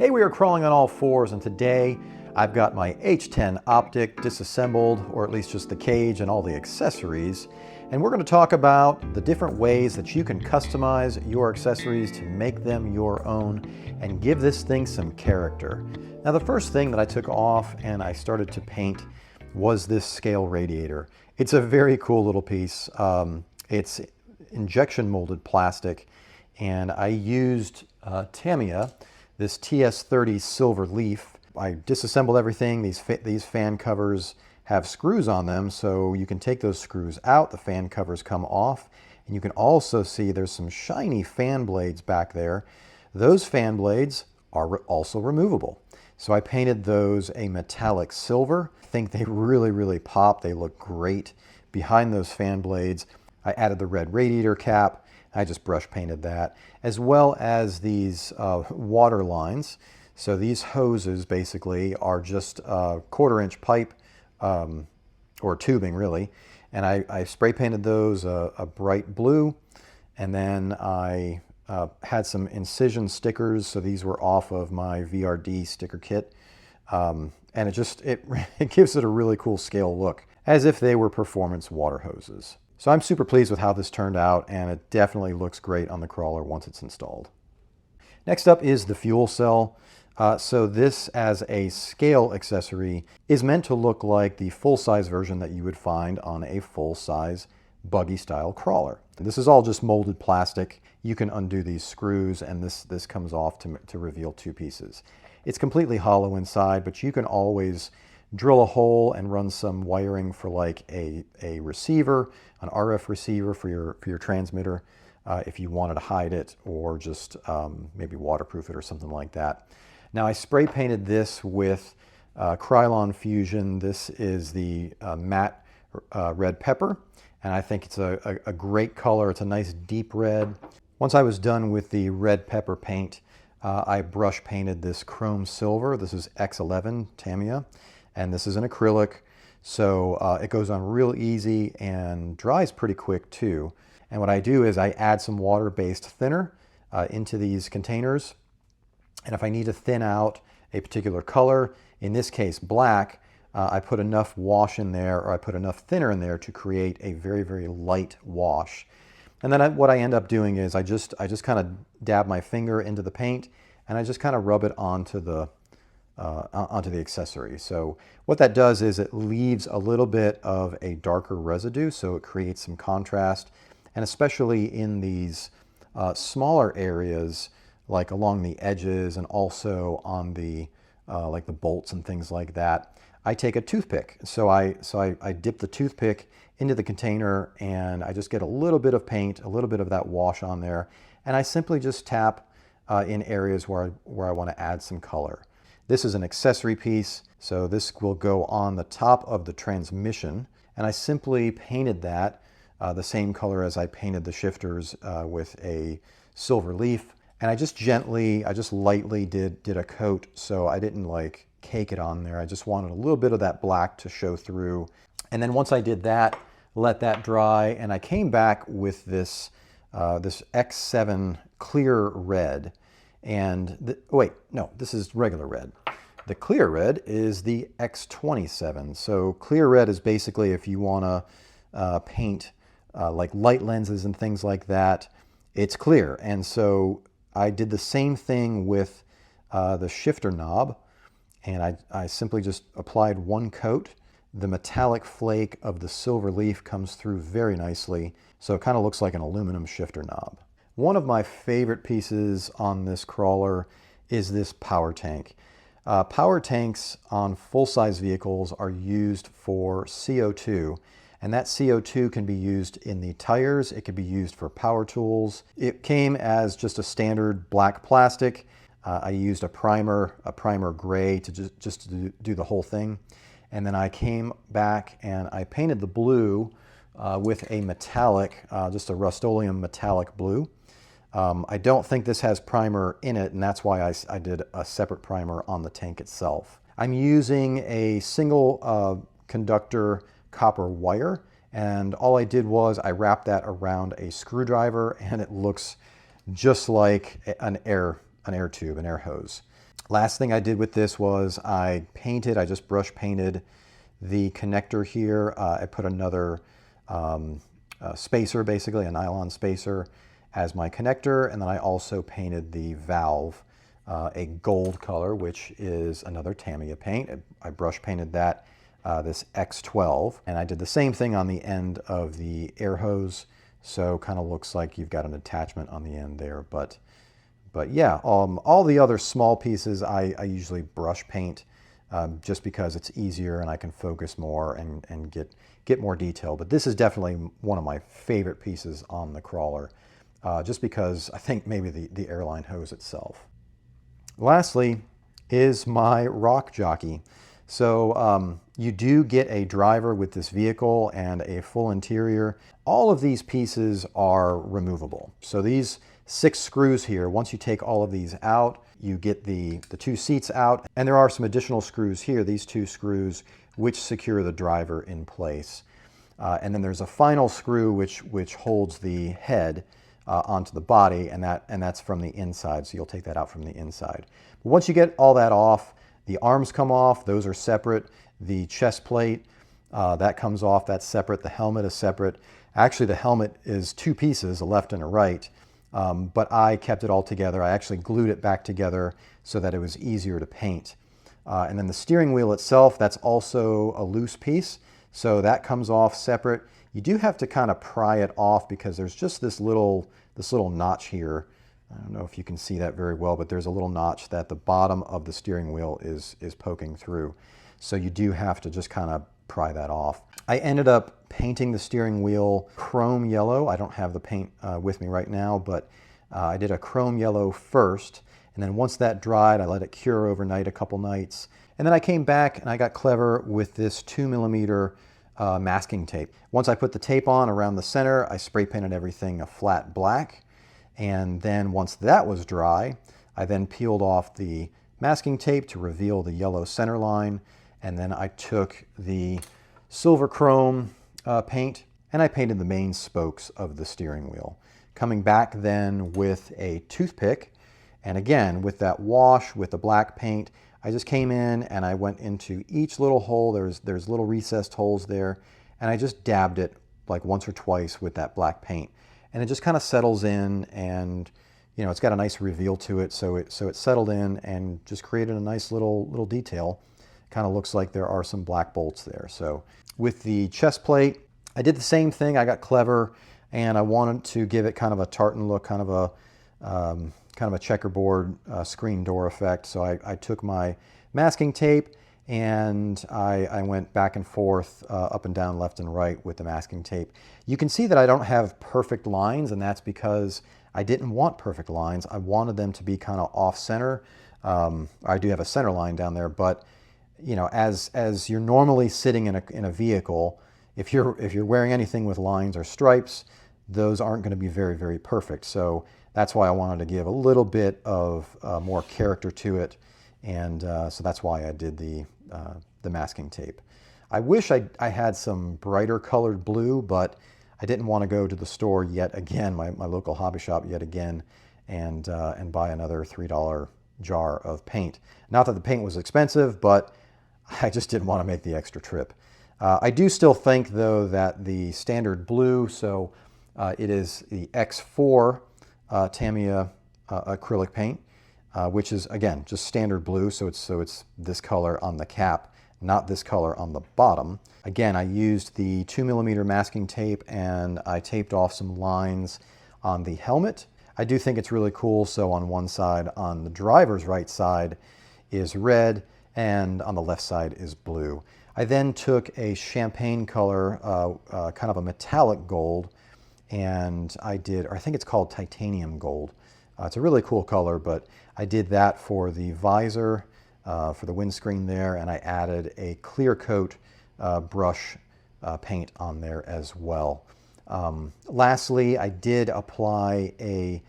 Hey, we are crawling on all fours, and today I've got my H10 Optic disassembled, or at least just the cage and all the accessories. And we're going to talk about the different ways that you can customize your accessories to make them your own and give this thing some character. Now, the first thing that I took off and I started to paint was this scale radiator. It's a very cool little piece. It's injection molded plastic, and I used Tamiya, this TS30 silver leaf. I disassembled everything. These fan covers have screws on them, so you can take those screws out, the fan covers come off, and you can also see there's some shiny fan blades back there. Those fan blades are also removable. So I painted those a metallic silver. I think they really pop. They look great. Behind those fan blades, I added the red radiator cap. I just brush painted that, as well as these water lines. So these hoses basically are just a 1/4-inch pipe, or tubing really, and I spray painted those a bright blue, and then I had some incision stickers. So these were off of my VRD sticker kit, and it gives it a really cool scale look, as if they were performance water hoses. So I'm super pleased with how this turned out, and it definitely looks great on the crawler once it's installed. Next up is the fuel cell. So this, as a scale accessory, is meant to look like the full-size version that you would find on a full-size buggy-style crawler. This is all just molded plastic. You can undo these screws, and this comes off to reveal two pieces. It's completely hollow inside, but you can always drill a hole and run some wiring for like a receiver, an RF receiver for your transmitter, if you wanted to hide it, or just maybe waterproof it or something like that. Now, I spray painted this with Krylon Fusion. This is the matte red pepper, and I think it's a great color. It's a nice deep red. Once I was done with the red pepper paint, I brush painted this chrome silver. This is X11 Tamiya, and this is an acrylic, so it goes on real easy and dries pretty quick too. And what I do is I add some water-based thinner into these containers, and if I need to thin out a particular color, in this case black, I put enough wash in there, or I put enough thinner in there to create a very light wash. And then what I end up doing is I just kind of dab my finger into the paint, and I just kind of rub it onto the accessory. So what that does is it leaves a little bit of a darker residue, so it creates some contrast, and especially in these smaller areas, like along the edges and also on the like the bolts and things like that, I take a toothpick. So I dip the toothpick into the container, and I just get a little bit of paint, a little bit of that wash on there, and I simply just tap in areas where I want to add some color. This is an accessory piece, so this will go on the top of the transmission, and I simply painted that the same color as I painted the shifters with a silver leaf. And I just lightly did a coat, so I didn't like cake it on there. I just wanted a little bit of that black to show through. And then once I did that, let that dry, and I came back with this X7 clear red. And wait, no, this is regular red. The clear red is the X27. So clear red is basically if you want to paint like light lenses and things like that, it's clear. And so I did the same thing with the shifter knob, and I simply just applied one coat. The metallic flake of the silver leaf comes through very nicely, so it kind of looks like an aluminum shifter knob. One of my favorite pieces on this crawler is this power tank. Power tanks on full-size vehicles are used for CO2, and that CO2 can be used in the tires. It can be used for power tools. It came as just a standard black plastic. I used a primer gray to just do the whole thing. And then I came back and I painted the blue with a metallic, just a Rust-Oleum metallic blue. I don't think this has primer in it, and that's why I did a separate primer on the tank itself. I'm using a single conductor copper wire, and all I did was I wrapped that around a screwdriver, and it looks just like an air tube, an air hose. Last thing I did with this was I just brush painted the connector here. I put another spacer, basically a nylon spacer, as my connector, and then I also painted the valve a gold color, which is another Tamiya paint. I brush painted that, this X12, and I did the same thing on the end of the air hose, so kind of looks like you've got an attachment on the end there. But yeah, all the other small pieces I usually brush paint just because it's easier and I can focus more and get more detail. But this is definitely one of my favorite pieces on the crawler, just because I think maybe the airline hose itself. Lastly is my rock jockey. So you do get a driver with this vehicle and a full interior. All of these pieces are removable. So these 6 screws here, once you take all of these out, you get the 2 seats out, and there are some additional screws here, these 2 screws, which secure the driver in place. And then there's a final screw which holds the head onto the body, and that's from the inside, so you'll take that out from the inside. But once you get all that off, the arms come off, those are separate. The chest plate, that comes off, that's separate. The helmet is separate. Actually, the helmet is 2 pieces, a left and a right, but I kept it all together. I actually glued it back together so that it was easier to paint. And then the steering wheel itself, that's also a loose piece, so that comes off separate. You do have to kind of pry it off because there's just this little notch here. I don't know if you can see that very well, but there's a little notch that the bottom of the steering wheel is poking through. So you do have to just kind of pry that off. I ended up painting the steering wheel chrome yellow. I don't have the paint with me right now, but I did a chrome yellow first. And then once that dried, I let it cure overnight, a couple nights. And then I came back and I got clever with this 2mm masking tape. Once I put the tape on around the center, I spray painted everything a flat black. And then once that was dry, I then peeled off the masking tape to reveal the yellow center line. And then I took the silver chrome paint and I painted the main spokes of the steering wheel. Coming back then with a toothpick, and again with that wash with the black paint, I just came in and I went into each little hole. There's little recessed holes there, and I just dabbed it like once or twice with that black paint. And it just kind of settles in, and you know, it's got a nice reveal to it, so it settled in and just created a nice little detail. Kind of looks like there are some black bolts there. So with the chest plate, I did the same thing. I got clever, and I wanted to give it kind of a tartan look, kind of a checkerboard screen door effect. So I took my masking tape and I went back and forth, up and down, left and right with the masking tape. You can see that I don't have perfect lines, and that's because I didn't want perfect lines. I wanted them to be kind of off center. I do have a center line down there, but you know, as you're normally sitting in a vehicle, if you're wearing anything with lines or stripes, those aren't going to be very, very perfect. So that's why I wanted to give a little bit of more character to it, and so that's why I did the masking tape. I wish I had some brighter colored blue, but I didn't want to go to the store yet again, my local hobby shop yet again, and buy another $3 jar of paint. Not that the paint was expensive, but I just didn't want to make the extra trip. I do still think, though, that the standard blue, so it is the X4 Tamiya acrylic paint, which is, again, just standard blue, so it's this color on the cap, not this color on the bottom. Again, I used the 2mm masking tape, and I taped off some lines on the helmet. I do think it's really cool. So on one side, on the driver's right side, is red, and on the left side is blue. I then took a champagne color, kind of a metallic gold, and I think it's called titanium gold. It's a really cool color, but I did that for the visor, for the windscreen there, and I added a clear coat brush paint on there as well. Lastly, I did apply a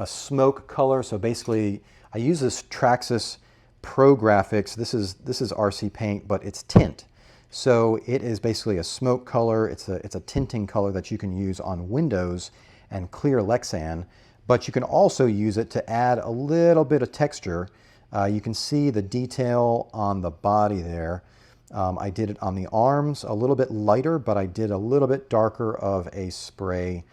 smoke color. So basically, I use this Traxxas Pro Graphics. This is RC paint, but it's tint. So it is basically a smoke color. It's a tinting color that you can use on windows and clear Lexan. but you can also use it to add a little bit of texture. You can see the detail on the body there. I did it on the arms a little bit lighter, but I did a little bit darker of a spray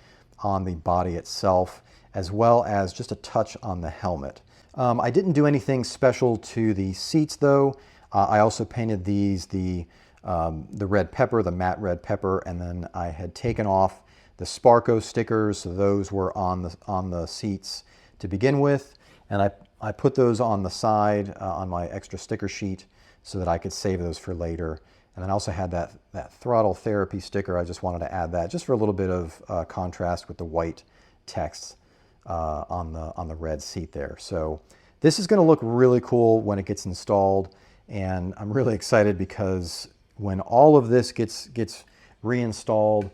on the body itself, as well as just a touch on the helmet. I didn't do anything special to the seats though. I also painted these the red pepper, the matte red pepper, and then I had taken off the Sparko stickers, so those were on the seats to begin with, and I put those on the side on my extra sticker sheet so that I could save those for later. And then I also had that throttle therapy sticker. I just wanted to add that just for a little bit of contrast with the white text on the red seat there. So this is going to look really cool when it gets installed, and I'm really excited because when all of this gets reinstalled,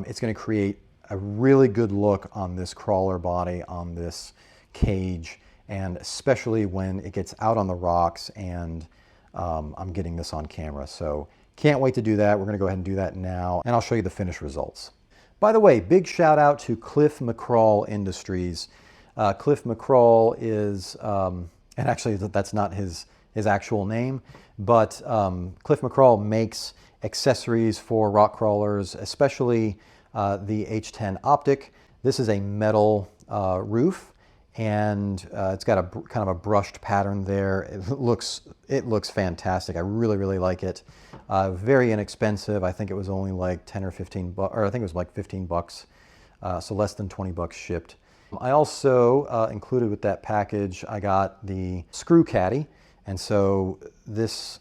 it's going to create a really good look on this crawler body, on this cage, and especially when it gets out on the rocks and I'm getting this on camera. So can't wait to do that. We're going to go ahead and do that now, and I'll show you the finished results. By the way, big shout out to Cliff McCraw Industries. Cliff McCraw is, and actually that's not his actual name, but Cliff McCraw makes accessories for rock crawlers, especially the H10 Optic. This is a metal roof, and it's got a kind of a brushed pattern there. It looks fantastic. I really like it. Very inexpensive. I think it was only like 10 or 15 bucks, or I think it was like 15 bucks, so less than 20 bucks shipped. I also included with that package, I got the screw caddy, and so this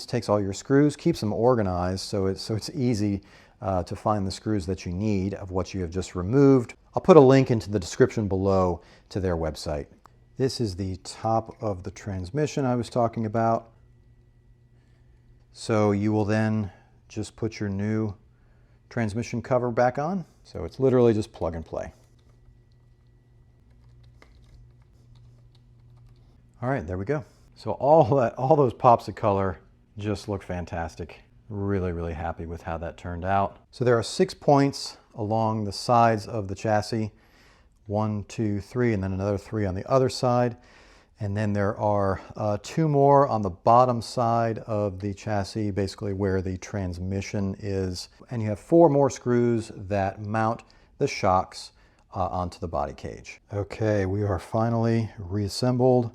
takes all your screws, keeps them organized, so it's easy to find the screws that you need of what you have just removed. I'll put a link into the description below to their website. This is the top of the transmission I was talking about. So you will then just put your new transmission cover back on. So it's literally just plug and play. All right, there we go. So all those pops of color just look fantastic. Really happy with how that turned out. So there are 6 points along the sides of the chassis. 1, 2, 3, and then another 3 on the other side. And then there are 2 more on the bottom side of the chassis, basically where the transmission is. And you have 4 more screws that mount the shocks onto the body cage. Okay, we are finally reassembled.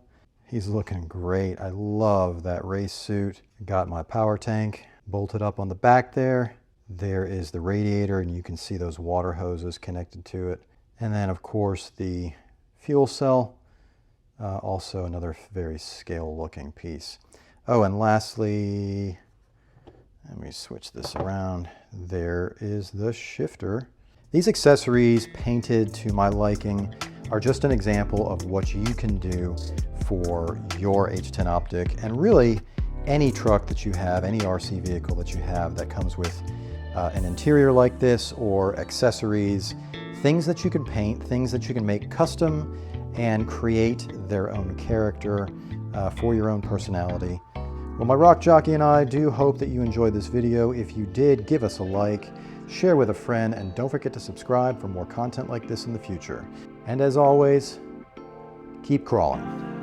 He's looking great. I love that race suit. Got my power tank bolted up on the back there. There is the radiator, and you can see those water hoses connected to it. And then of course the fuel cell, also another very scale looking piece. Oh, and lastly, let me switch this around. There is the shifter. These accessories painted to my liking are just an example of what you can do for your H10 Optic, and really any truck that you have, any RC vehicle that you have that comes with an interior like this, or accessories, things that you can paint, things that you can make custom and create their own character for your own personality. Well, my rock jockey and I do hope that you enjoyed this video. If you did, give us a like, share with a friend, and don't forget to subscribe for more content like this in the future. And as always, keep crawling.